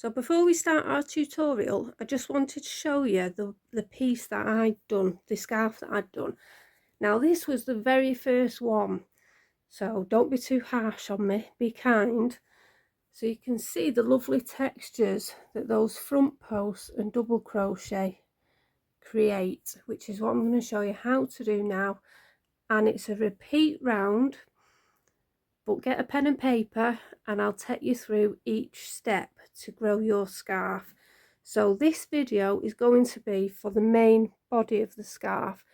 So before we start our tutorial, I just wanted to show you the piece that I'd done, the scarf that I'd done. Now this was the very first one, so don't be too harsh on me, be kind. So you can see the lovely textures that those front posts and double crochet create, which is what I'm going to show you how to do now. And it's a repeat round, but get a pen and paper and I'll take you through each step to grow your scarf. So this video is going to be for the main body of the scarf,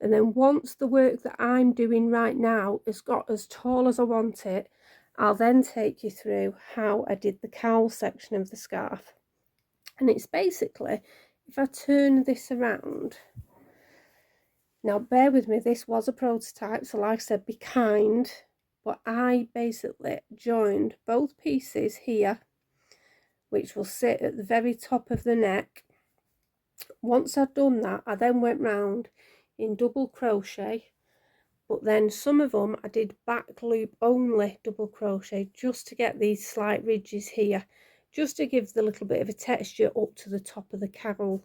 and then once the work that I'm doing right now has got as tall as I want it, I'll then take you through how I did the cowl section of the scarf. And it's basically, if I turn this around, now bear with me, this was a prototype, so like I said, be kind, but I basically joined both pieces here, which will sit at the very top of the neck. Once I'd done that, I then went round in double crochet, but then some of them I did back loop only double crochet, just to get these slight ridges here, just to give the little bit of a texture up to the top of the cowl.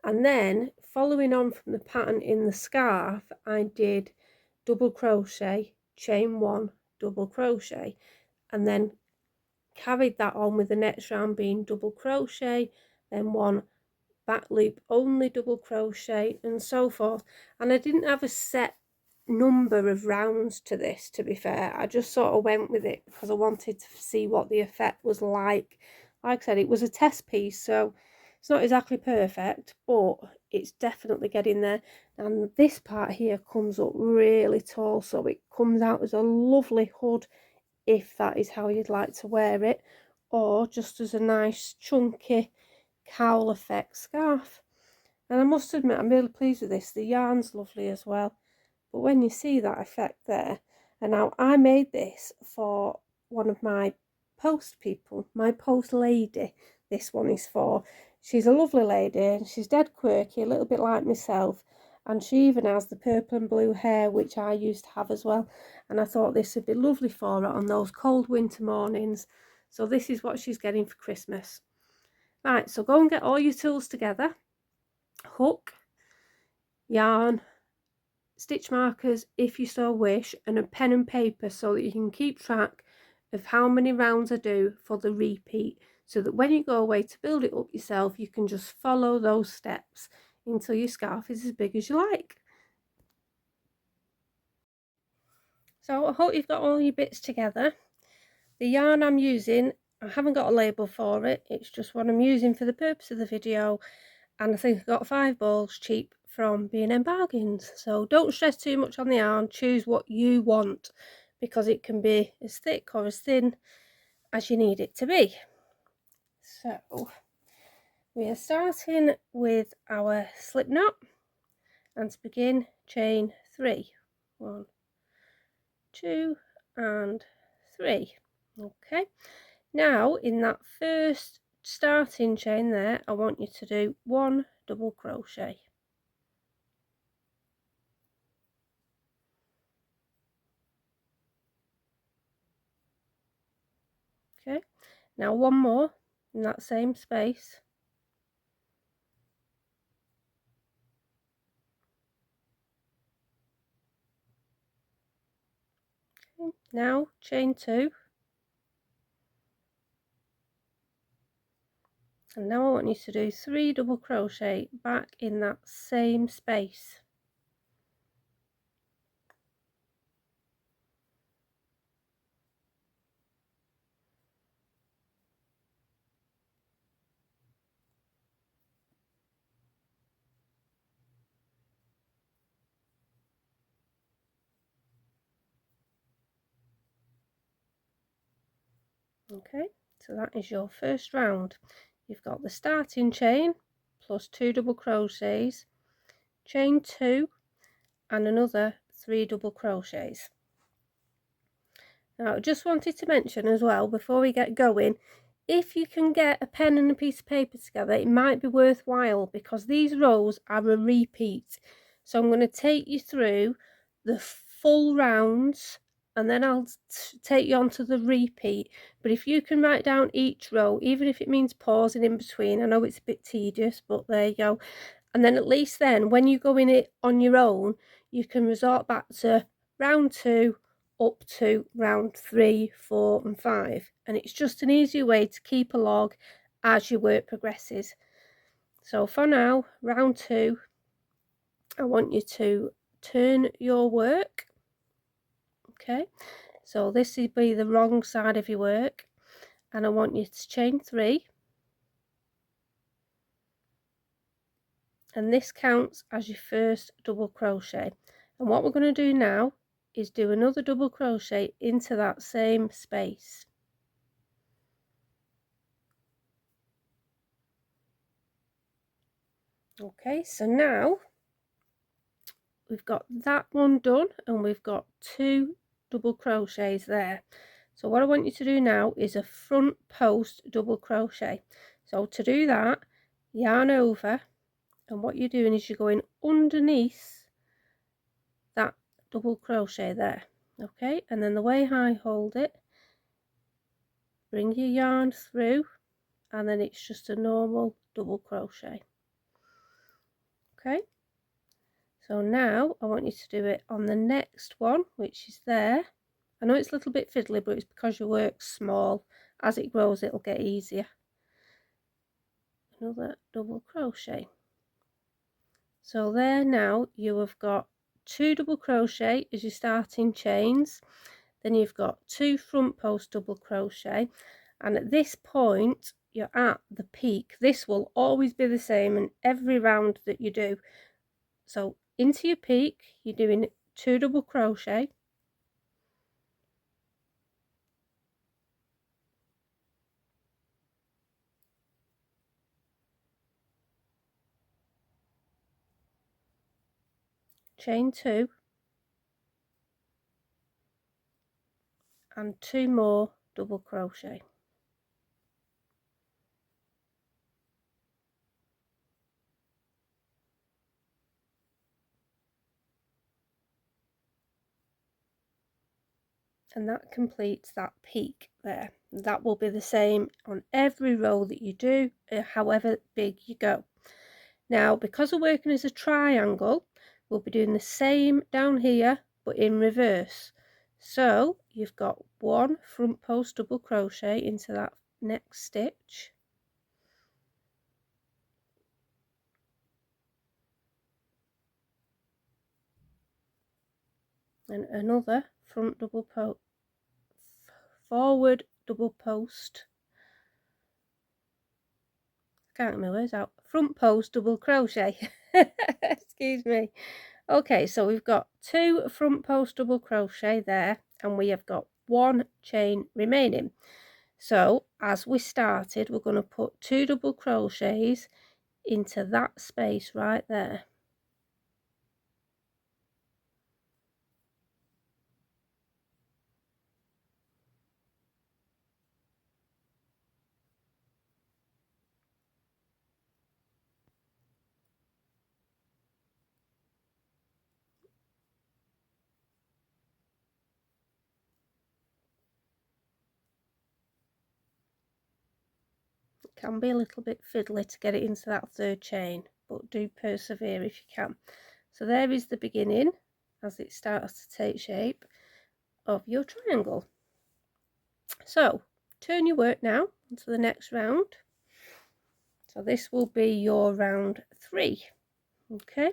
And then following on from the pattern in the scarf, I did double crochet, chain one, double crochet, and then carried that on with the next round being double crochet, then one back loop only double crochet, and so forth. And I didn't have a set number of rounds to this, to be fair. I just sort of went with it because I wanted to see what the effect was like. Like I said, it was a test piece, so it's not exactly perfect, but it's definitely getting there. And this part here comes up really tall, so it comes out as a lovely hood if that is how you'd like to wear it, or just as a nice chunky cowl effect scarf. And I must admit, I'm really pleased with this. The yarn's lovely as well, but when you see that effect there, and now I made this for one of my post people, my post lady, this one is for. She's a lovely lady and she's dead quirky, a little bit like myself, and she even has the purple and blue hair, which I used to have as well. And I thought this would be lovely for her on those cold winter mornings. So this is what she's getting for Christmas. Right, so go and get all your tools together: hook, yarn, stitch markers if you so wish, and a pen and paper so that you can keep track of how many rounds I do for the repeat, so that when you go away to build it up yourself, you can just follow those steps until your scarf is as big as you like. So I hope you've got all your bits together. The yarn I'm using, I haven't got a label for it, it's just what I'm using for the purpose of the video, and I think I got 5 balls cheap from B&M Bargains. So don't stress too much on the yarn, choose what you want, because it can be as thick or as thin as you need it to be. So we are starting with our slip knot, and to begin, chain 3. 1, 2 and 3. Okay, now in that first starting chain there, I want you to do 1 double crochet. Okay, now one more in that same space. Okay, now chain 2, and now I want you to do 3 double crochet back in that same space. Okay, so that is your first round. You've got the starting chain plus 2 double crochets, chain 2 and another 3 double crochets. Now I just wanted to mention as well, before we get going, if you can get a pen and a piece of paper together, it might be worthwhile, because these rows are a repeat. So I'm going to take you through the full rounds and then I'll take you on to the repeat. But if you can write down each row, even if it means pausing in between, I know it's a bit tedious, but there you go. And then at least then when you go in it on your own, you can resort back to round 2 up to round 3, 4 and 5, and it's just an easier way to keep a log as your work progresses. So for now, round 2, I want you to turn your work. Okay, so this will be the wrong side of your work, and I want you to chain 3, and this counts as your first double crochet. And what we're going to do now is do another double crochet into that same space. Okay, so now we've got that one done, and we've got 2 double crochets there. So what I want you to do now is a front post double crochet. So to do that, yarn over, and what you're doing is you're going underneath that double crochet there. Okay, and then the way I hold it, bring your yarn through, and then it's just a normal double crochet. Okay, so now I want you to do it on the next one, which is there. I know it's a little bit fiddly, but it's because your work's small. As it grows, it'll get easier. Another double crochet. So there now you have got 2 double crochet as your starting chains, then you've got 2 front post double crochet, and at this point you're at the peak. This will always be the same in every round that you do. So into your peak, you're doing 2 double crochet, chain 2, and 2 more double crochet. And that completes that peak there. That will be the same on every row that you do, however big you go. Now, because we're working as a triangle, we'll be doing the same down here, but in reverse. So you've got 1 front post double crochet into that next stitch, and another front double post, forward double post, I can't get my words out, front post double crochet. Excuse me. Okay, so we've got 2 front post double crochet there, and we have got 1 chain remaining. So as we started, we're going to put 2 double crochets into that space right there. It can be a little bit fiddly to get it into that 3rd chain, but do persevere if you can. So there is the beginning as it starts to take shape of your triangle. So turn your work now onto the next round. So this will be your round 3. Okay,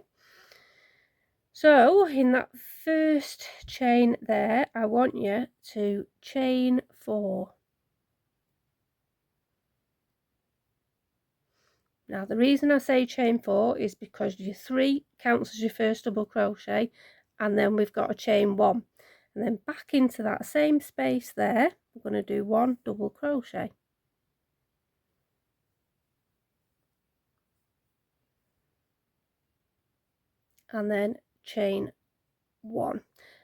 so in that first chain there, I want you to chain 4. Now the reason I say chain 4 is because your 3 counts as your first double crochet, and then we've got a chain 1, and then back into that same space there we're going to do 1 double crochet, and then chain 1.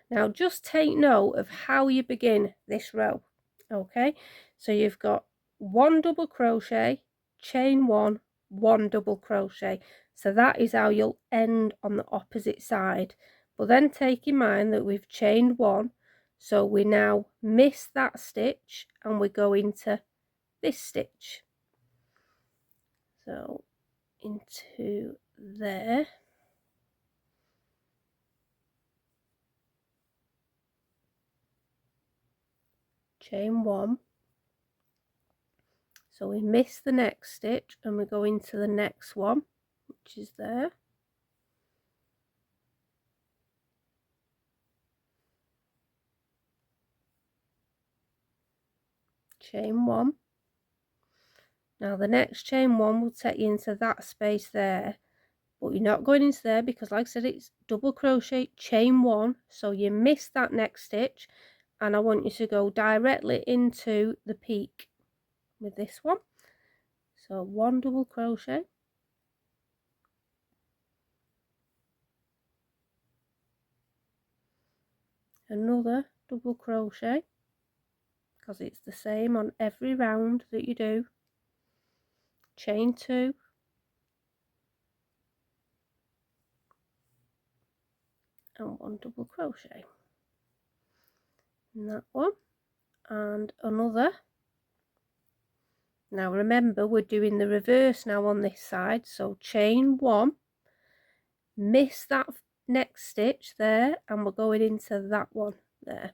Now just take note of how you begin this row. Okay, so you've got 1 double crochet, chain 1, 1 double crochet. So that is how you'll end on the opposite side. But then take in mind that we've chained 1, So we now miss that stitch and we go into this stitch. So into there. Chain 1. So we miss the next stitch and we go into the next one, which is there. Chain 1. Now the next chain 1 will take you into that space there, but you're not going into there because, like I said, it's double crochet, chain 1, so you miss that next stitch, and I want you to go directly into the peak with this one. So 1 double crochet, another double crochet, because it's the same on every round that you do, chain 2, and 1 double crochet in that one, and another. Now remember, we're doing the reverse now on this side, so chain 1, miss that next stitch there, and we're going into that one there.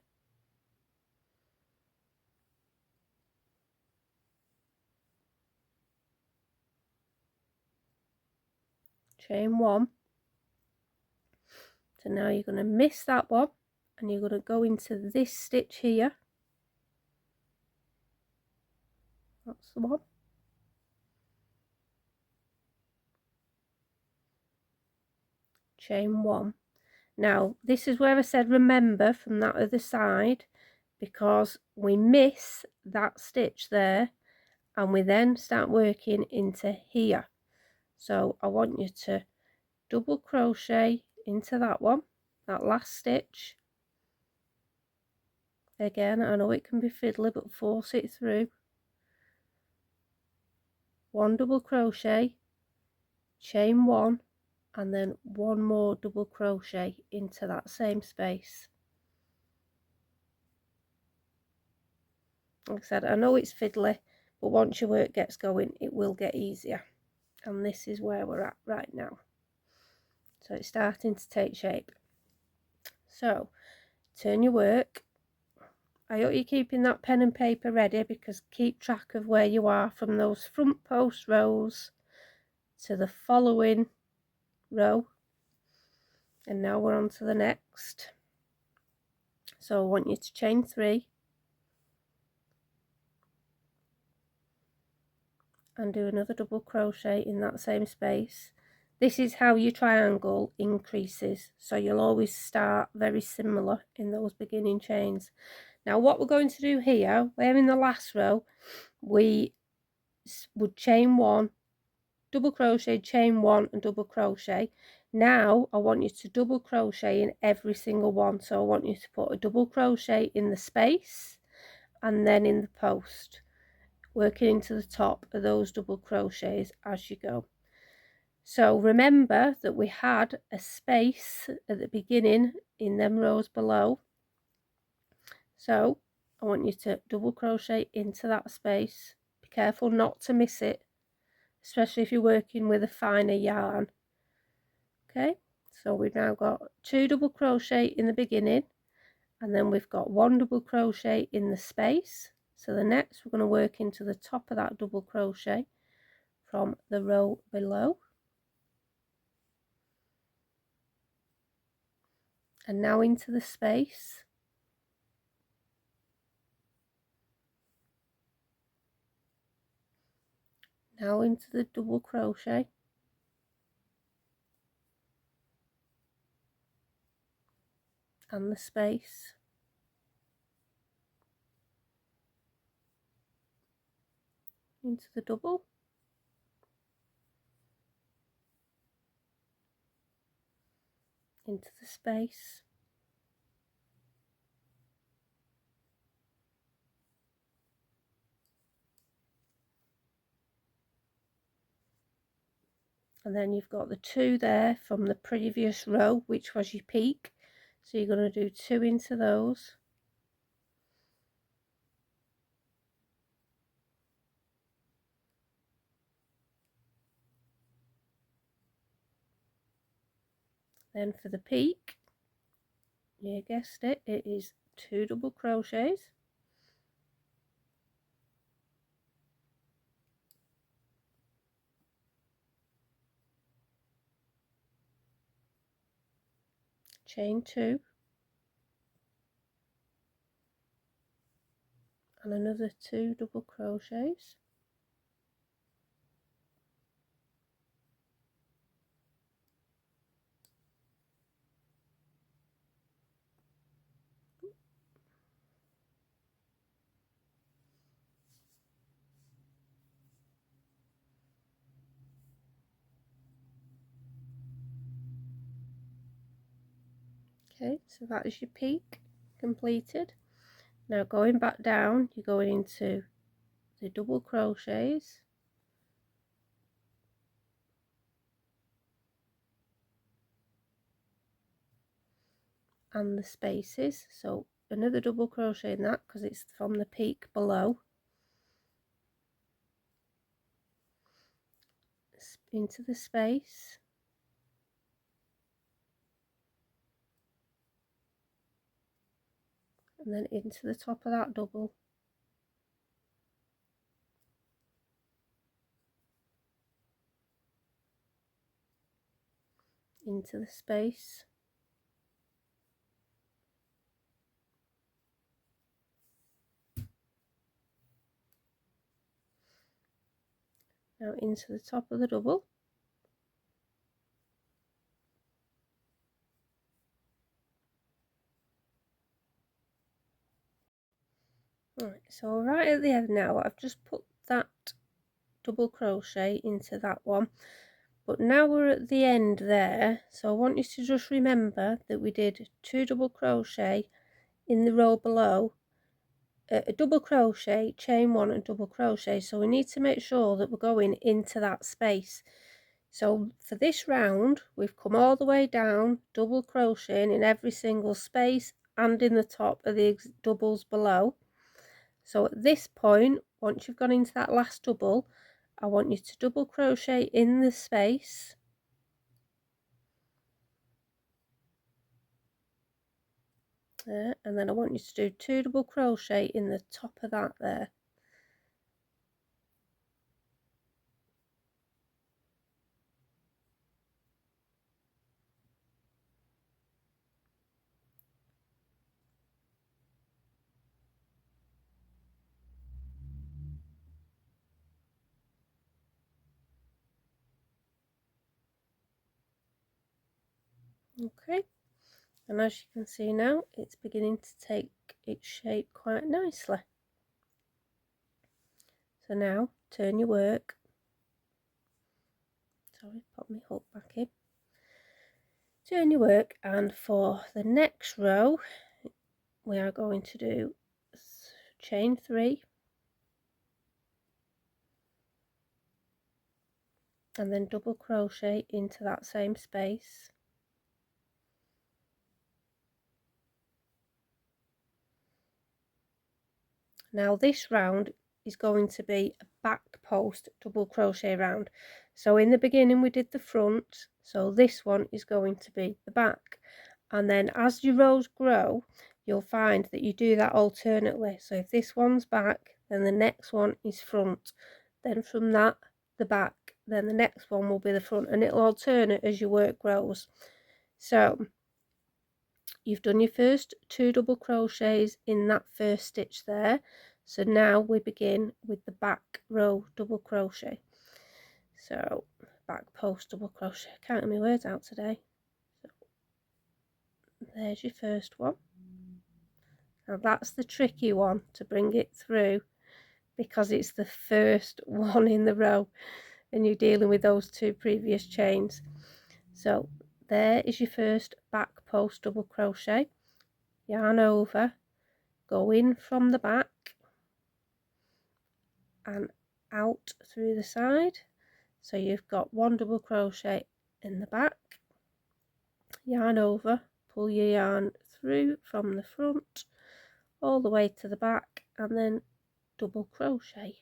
Chain 1. So now you're going to miss that one and you're going to go into this stitch here. That's the one. Chain 1. Now this is where I said remember from that other side, because we miss that stitch there and we then start working into here. So I want you to double crochet into that one, that last stitch. Again, I know it can be fiddly, but force it through. 1 double crochet, chain 1, and then 1 more double crochet into that same space. Like I said, I know it's fiddly, but once your work gets going, it will get easier. And this is where we're at right now. So it's starting to take shape. So turn your work. I hope you're keeping that pen and paper ready, because keep track of where you are from those front post rows to the following row. And now we're on to the next. So I want you to chain 3 and do another double crochet in that same space. This is how your triangle increases, so you'll always start very similar in those beginning chains. Now what we're going to do here, we're in the last row, we would chain 1, double crochet, chain 1 and double crochet. Now I want you to double crochet in every single one, so I want you to put a double crochet in the space and then in the post, working into the top of those double crochets as you go. So remember that we had a space at the beginning in them rows below, so I want you to double crochet into that space. Be careful not to miss it, especially if you're working with a finer yarn. Okay, so we've now got 2 double crochet in the beginning, and then we've got 1 double crochet in the space. So the next we're going to work into the top of that double crochet from the row below, and now into the space. Now into the double crochet, and the space, into the double, into the space, and then you've got the 2 there from the previous row, which was your peak, so you're going to do 2 into those, Then for the peak, you guessed it, it is 2 double crochets, chain 2, and another 2 double crochets, okay, so that is your peak completed. Now going back down, you're going into the double crochets, and the spaces, so another double crochet in that because it's from the peak below, into the space, and then into the top of that double, into the space, now into the top of the double, right, so right at the end now I've just put that double crochet into that one, but now we're at the end there, so I want you to just remember that we did 2 double crochet in the row below, a double crochet, chain 1 and double crochet, so we need to make sure that we're going into that space. So for this round we've come all the way down, double crocheting in every single space and in the top of the doubles below. So at this point, once you've gone into that last double, I want you to double crochet in the space, there, and then I want you to do 2 double crochet in the top of that there. Okay, and as you can see now, it's beginning to take its shape quite nicely. So now turn your work, sorry, pop my hook back in, turn your work, and for the next row we are going to do chain 3 and then double crochet into that same space. Now this round is going to be a back post double crochet round. So in the beginning we did the front, so this one is going to be the back, and then as your rows grow you'll find that you do that alternately. So if this one's back, then the next one is front, then from that the back, then the next one will be the front, and it'll alternate as your work grows. So you've done your first 2 double crochets in that first stitch there, so now we begin with the back row double crochet. So back post double crochet, can't get my words out today. So there's your first one. Now that's the tricky one to bring it through because it's the first one in the row and you're dealing with those 2 previous chains. So there is your first back post double crochet, yarn over, go in from the back and out through the side, so you've got 1 double crochet in the back, yarn over, pull your yarn through from the front all the way to the back, and then double crochet,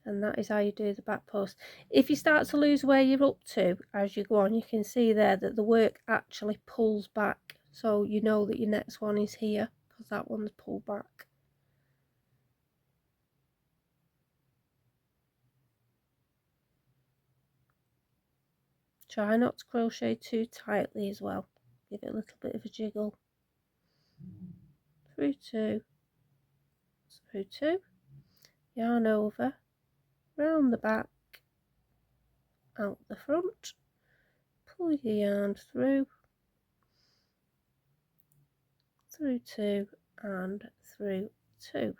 And that is how you do the back post. If you start to lose where you're up to as you go on, you can see there that the work actually pulls back, so you know that your next one is here because that one's pulled back. Try not to crochet too tightly as well. Give it a little bit of a jiggle. Through two, through two, yarn over, round the back, out the front, pull your yarn through two and through two.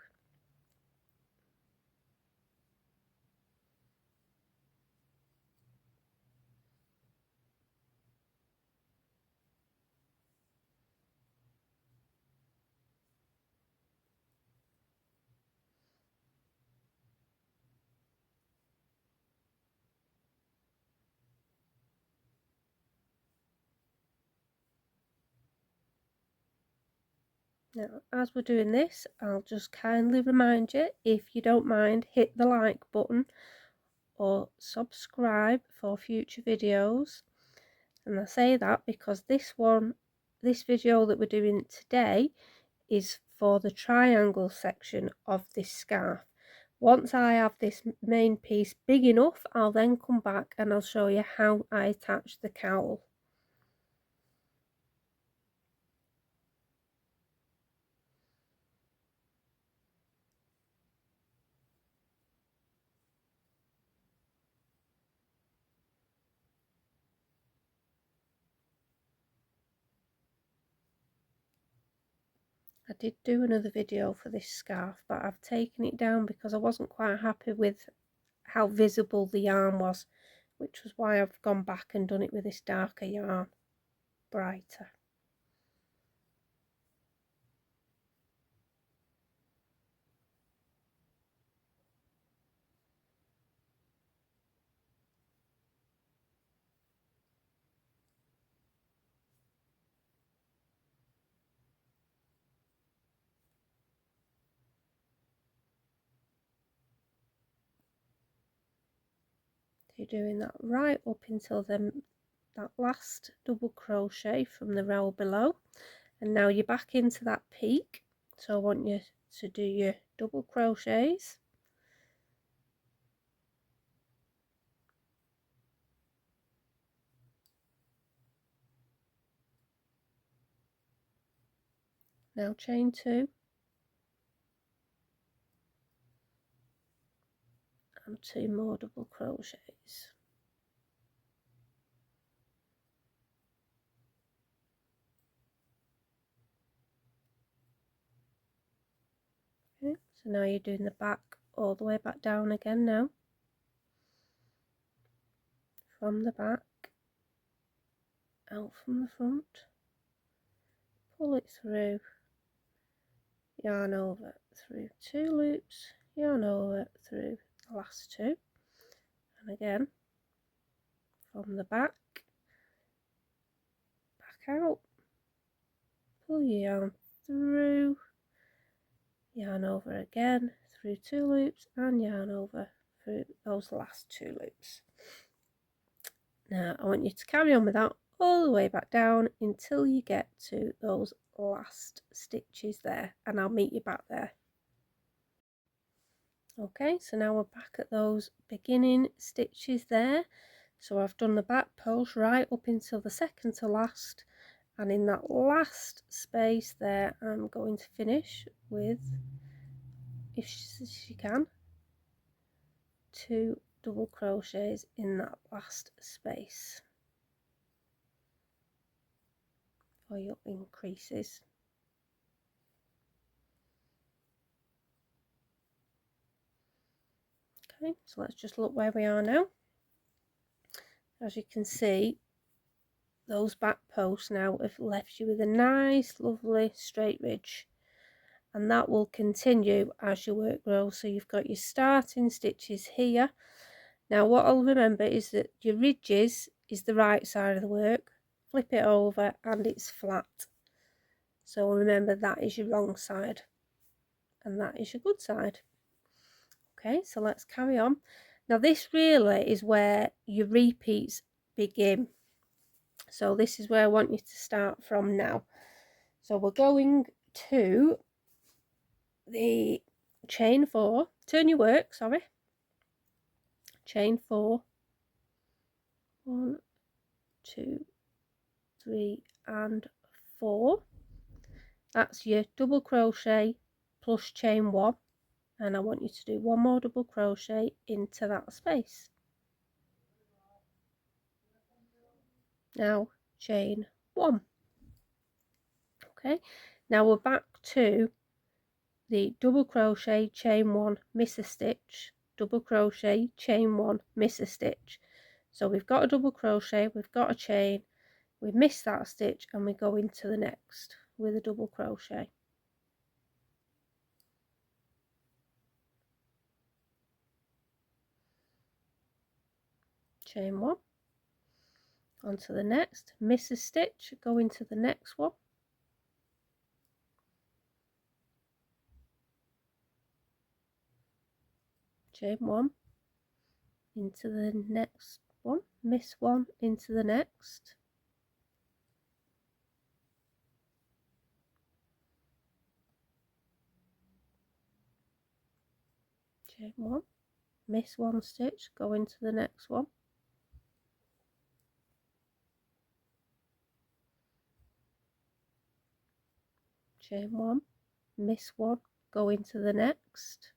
Now, as we're doing this, I'll just kindly remind you, if you don't mind, hit the like button or subscribe for future videos. And I say that because this video that we're doing today is for the triangle section of this scarf. Once I have this main piece big enough, I'll then come back and I'll show you how I attach the cowl. I did do another video for this scarf, but I've taken it down because I wasn't quite happy with how visible the yarn was, which was why I've gone back and done it with this darker yarn, brighter. You're doing that right up until that last double crochet from the row below, and now you're back into that peak, so I want you to do your double crochets. Now chain 2 and 2 more double crochets. Okay, so now you're doing the back all the way back down again now. From the back, out from the front, pull it through, yarn over through 2 loops, yarn over through the last 2, and again from the back out, pull your yarn through, yarn over again through 2 loops, and yarn over through those last 2 loops. Now I want you to carry on with that all the way back down until you get to those last stitches there, and I'll meet you back there. Okay, so now we're back at those beginning stitches there. So I've done the back post right up until the second to last, and in that last space there I'm going to finish with, if she can, 2 double crochets in that last space for your increases. Okay, so let's just look where we are now. As you can see, those back posts now have left you with a nice lovely straight ridge, and that will continue as your work grows. So you've got your starting stitches here. Now what I'll remember is that your ridges is the right side of the work, flip it over and it's flat. So remember, that is your wrong side and that is your good side. Okay, so let's carry on. Now this really is where your repeats begin. So this is where I want you to start from now. So we're going to the chain 4, turn your work, sorry, chain 4, 1, 2, 3 and 4. That's your double crochet plus chain 1, and I want you to do one more double crochet into that space. Now chain 1. Okay, now we're back to the double crochet, chain 1, miss a stitch, double crochet, chain 1, miss a stitch. So we've got a double crochet, we've got a chain, we miss that stitch, and we go into the next with a double crochet. Chain 1, onto the next, miss a stitch, go into the next one, chain 1, into the next one, miss 1, into the next, chain 1, miss 1 stitch, go into the next one, chain 1, miss 1, go into the next,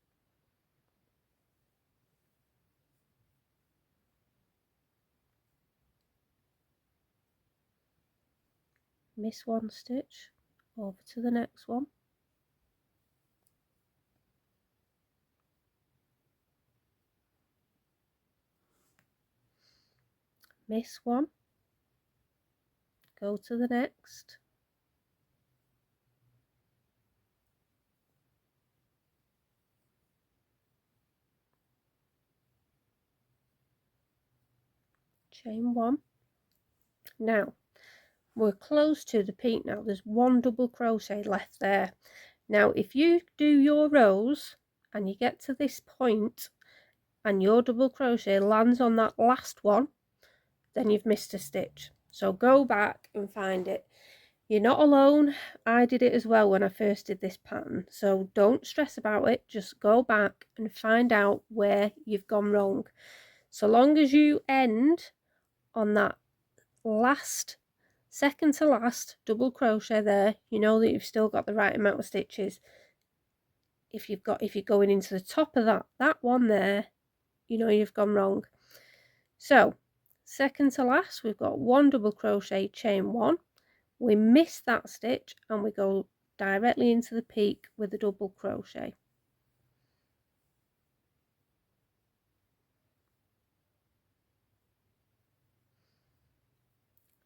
miss 1 stitch, over to the next one, miss 1, go to the next, chain 1. Now we're close to the peak now, there's one double crochet left there. Now if you do your rows and you get to this point and your double crochet lands on that last one, then you've missed a stitch. So go back and find it. You're not alone, I did it as well when I first did this pattern, so don't stress about it, just go back and find out where you've gone wrong. So long as you end on that last, second to last double crochet there, you know that you've still got the right amount of stitches. If you're going into the top of that one there, you know you've gone wrong. So second to last, we've got one double crochet, chain 1, we miss that stitch and we go directly into the peak with a double crochet.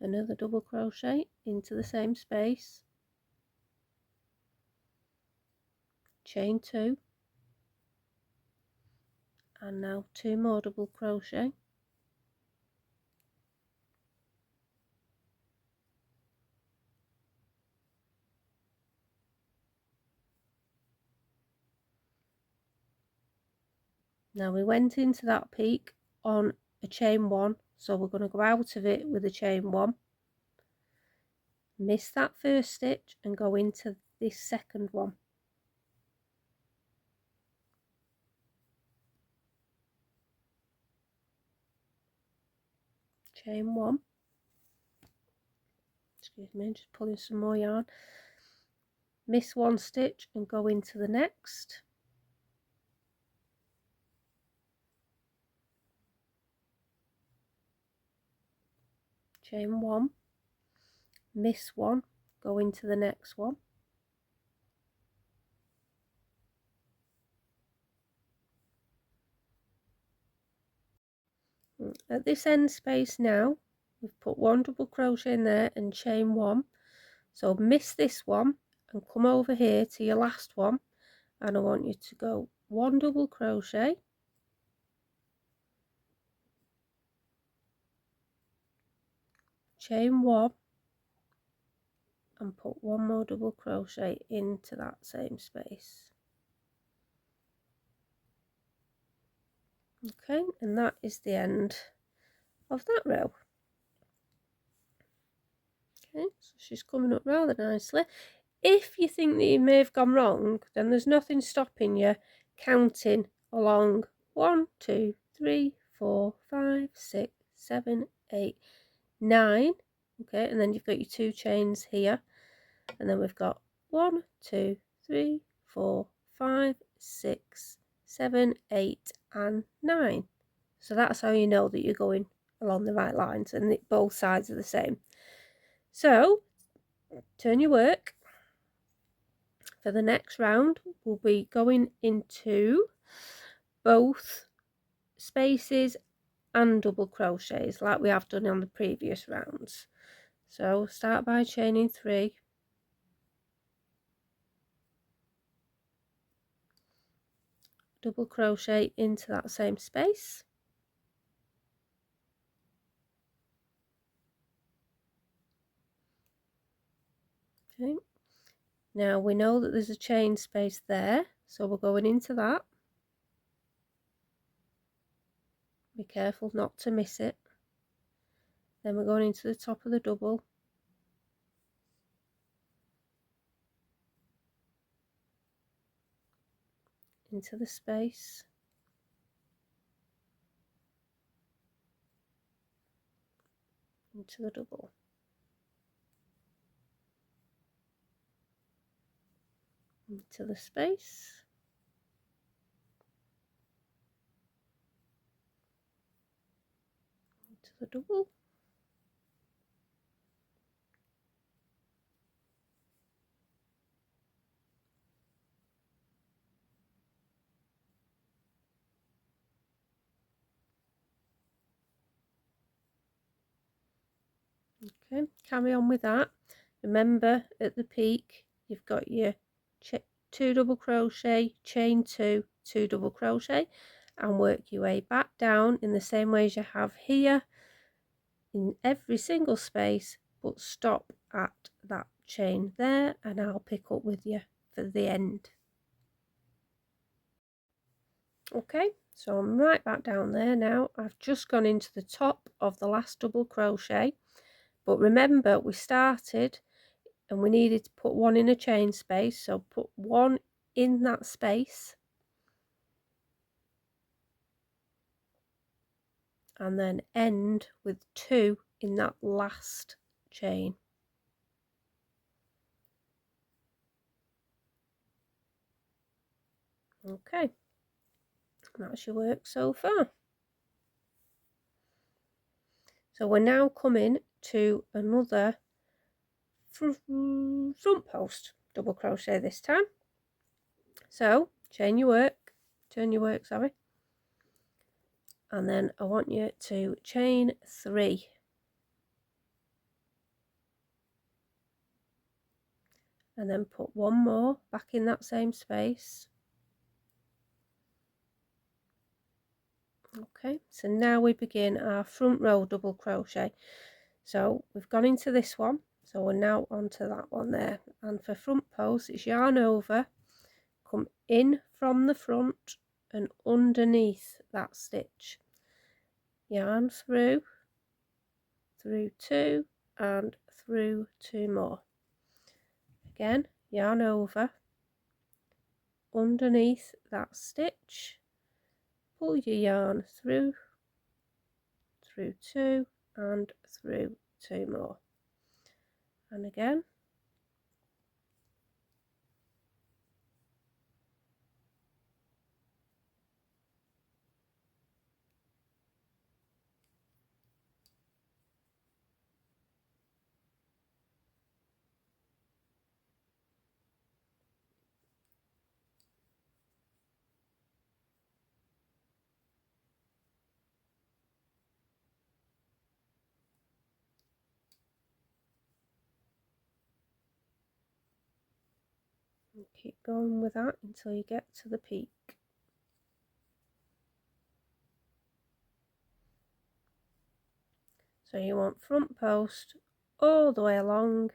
Another double crochet into the same space, chain 2, and now 2 more double crochet, now we went into that peak on a chain 1, so we're going to go out of it with a chain 1, miss that first stitch and go into this second one, chain 1, excuse me, just pulling some more yarn, miss 1 stitch and go into the next, chain 1, miss 1, go into the next one, at this end space now we've put 1 double crochet in there and chain 1, so miss this one and come over here to your last one, and I want you to go 1 double crochet, chain 1 and put 1 more double crochet into that same space. Okay, and that is the end of that row. Okay, so she's coming up rather nicely. If you think that you may have gone wrong, then there's nothing stopping you counting along 1, 2, 3, 4, 5, 6, 7, 8, 9. Okay, and then you've got your 2 chains here, and then we've got 1, 2, 3, 4, 5, 6, 7, 8, and 9. So that's how you know that you're going along the right lines and that both sides are the same. So turn your work. For the next round, we'll be going into both spaces and double crochets like we have done on the previous rounds. So start by chaining 3, double crochet into that same space, okay. Now we know that there's a chain space there, so we're going into that. Be careful not to miss it. Then we're going into the top of the double, into the space, into the double, into the space, into the double, okay. Carry on with that. Remember, at the peak you've got your 2 double crochet, chain 2, 2 double crochet, and work your way back down in the same way as you have here in every single space, but stop at that chain there, and I'll pick up with you for the end. Okay, so I'm right back down there now. I've just gone into the top of the last double crochet, but remember we started and we needed to put 1 in a chain space, so put 1 in that space and then end with 2 in that last chain. Okay, that's your work so far. So we're now coming to another front post double crochet this time. So turn your work, sorry, and then I want you to chain 3, and then put 1 more back in that same space. Okay, so now we begin our front row double crochet. So we've gone into this one, so we're now onto that one there, and for front post it's yarn over, come in from the front and underneath that stitch, yarn through 2 and through 2 more, again yarn over, underneath that stitch, pull your yarn through 2 and through 2 more, and again and keep going with that until you get to the peak. So you want front post all the way along.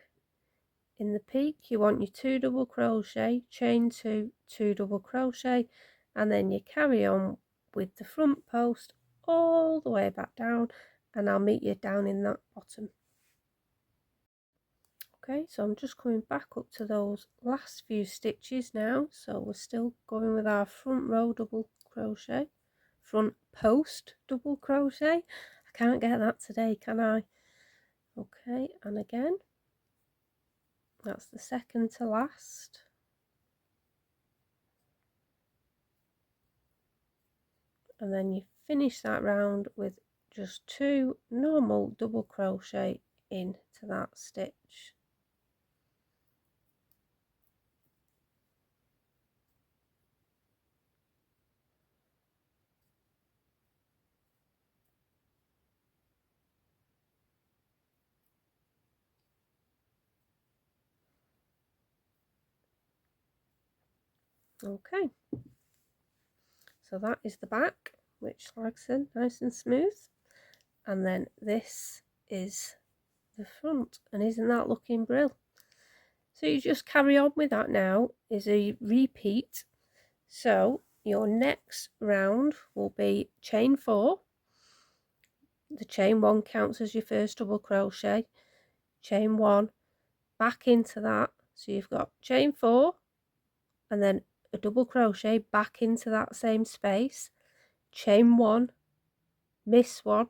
In the peak you want your 2 double crochet, chain 2, 2 double crochet, and then you carry on with the front post all the way back down, and I'll meet you down in that bottom. Okay, so I'm just coming back up to those last few stitches now. So we're still going with our front row double crochet, front post double crochet. I can't get that today, can I? Okay, and again, that's the second to last. And then you finish that round with just 2 normal double crochet into that stitch. Okay, so that is the back, which, like I said, nice and smooth, and then this is the front, and isn't that looking brill? So you just carry on with that. Now is a repeat, so your next round will be chain 4. The chain 1 counts as your first double crochet, chain 1 back into that, so you've got chain 4 and then a double crochet back into that same space, chain 1, miss 1,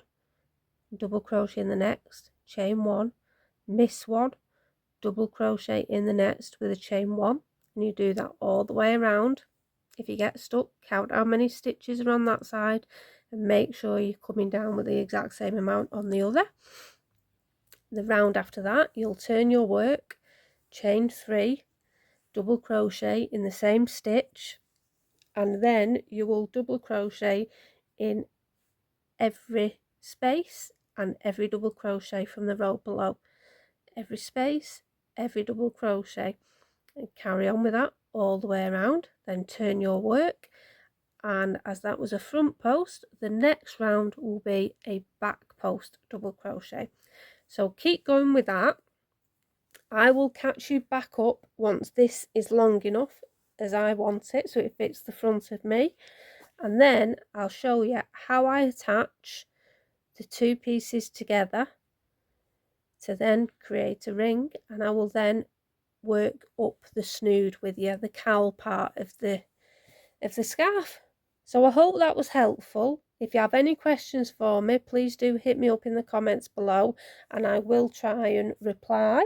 double crochet in the next, chain 1, miss 1, double crochet in the next with a chain 1, and you do that all the way around. If you get stuck, count how many stitches are on that side and make sure you're coming down with the exact same amount on the other. The round after that, you'll turn your work, chain 3, double crochet in the same stitch, and then you will double crochet in every space and every double crochet from the row below. Every space, every double crochet, and carry on with that all the way around. Then turn your work, and as that was a front post, the next round will be a back post double crochet. So keep going with that. I will catch you back up once this is long enough as I want it, so it fits the front of me, and then I'll show you how I attach the 2 pieces together to then create a ring, and I will then work up the snood with you, the cowl part of the scarf. So I hope that was helpful. If you have any questions for me, please do hit me up in the comments below and I will try and reply.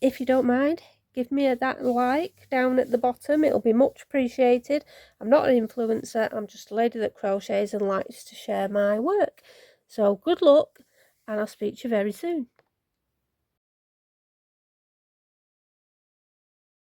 If you don't mind, give me that like down at the bottom, it'll be much appreciated. I'm not an influencer, I'm just a lady that crochets and likes to share my work. So good luck, and I'll speak to you very soon.